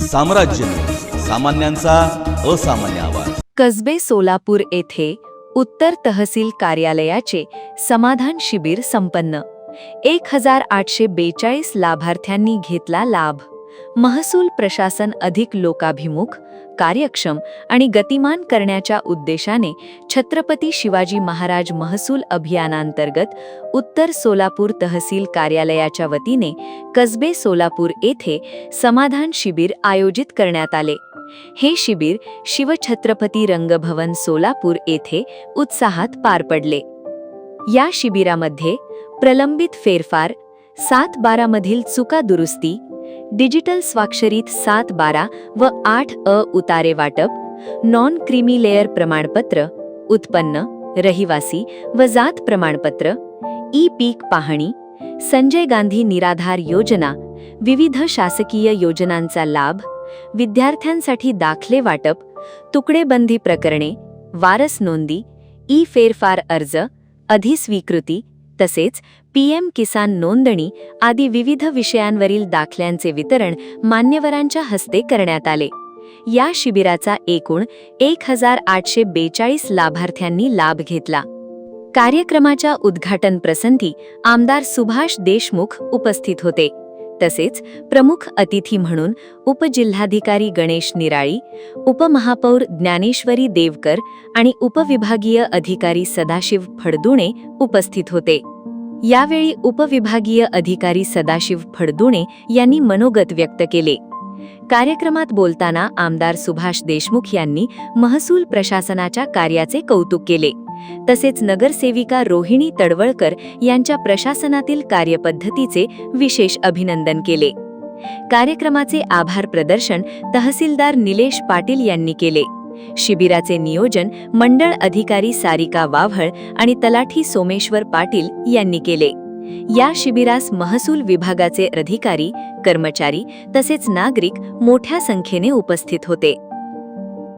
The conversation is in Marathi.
साम्राज्य, सामान्यांचा असामान्य आवाज. कसबे सोलापूर येथे उत्तर तहसील कार्यालयाचे समाधान शिबिर संपन्न. 1842 लाभार्थ्यांनी घेतला लाभ. महसूल प्रशासन अधिक लोकाभिमुख, कार्यक्षम आणि गतिमान करण्याच्या उद्देशाने छत्रपती शिवाजी महाराज महसूल अभियानांतर्गत उत्तर सोलापूर तहसील कार्यालयाच्या वतीने कसबे सोलापूर येथे समाधान शिबिर आयोजित करण्यात आले. हे शिबिर शिवछत्रपती रंगभवन सोलापूर येथे उत्साहात पार पडले. या शिबिरामध्ये प्रलंबित फेरफार, 7-12 मधील चुका दुरुस्ती, डिजिटल स्वाक्षरीत 7-12 व 8 उतारे वाटप, नॉन क्रीमी लेअर प्रमाणपत्र, उत्पन्न, रहिवासी व जात प्रमाणपत्र, ई-पीक पाहणी, संजय गांधी निराधार योजना, विविध शासकीय योजनांचा लाभ, विद्यार्थ्यांसाठी दाखले वाटप, तुकडेबंदी प्रकरणे, वारस नोंदी, ई-फेरफार अर्ज, अधिस्वीकृती तसेच PM किसान नोंदणी आदी विविध विषयांवरील दाखल्यांचे वितरण मान्यवरांच्या हस्ते करण्यात आले. या शिबिराचा एकूण 1842 लाभार्थ्यांनी लाभ घेतला. कार्यक्रमाच्या उद्घाटन प्रसंगी आमदार सुभाष देशमुख उपस्थित होते. तसेच प्रमुख अतिथी म्हणून उपजिल्हाधिकारी गणेश निराळी, उपमहापौर ज्ञानेश्वरी देवकर आणि उपविभागीय अधिकारी सदाशिव फडदुणे उपस्थित होते. यावेळी उपविभागीय अधिकारी सदाशिव फडदुणे यांनी मनोगत व्यक्त केले. कार्यक्रमात बोलताना आमदार सुभाष देशमुख यांनी महसूल प्रशासनाच्या कार्याचे कौतुक केले. तसेच नगरसेविका रोहिणी तडवळकर यांच्या प्रशासनातील कार्यपद्धतीचे विशेष अभिनंदन केले. कार्यक्रमाचे आभार प्रदर्शन तहसीलदार निलेश पाटील यांनी केले. शिबिराचे नियोजन मंडळ अधिकारी सारिका वाव्हळ आणि तलाठी सोमेश्वर पाटील यांनी केले. या शिबिरास महसूल विभागाचे अधिकारी, कर्मचारी तसेच नागरिक मोठ्या संख्येने उपस्थित होते.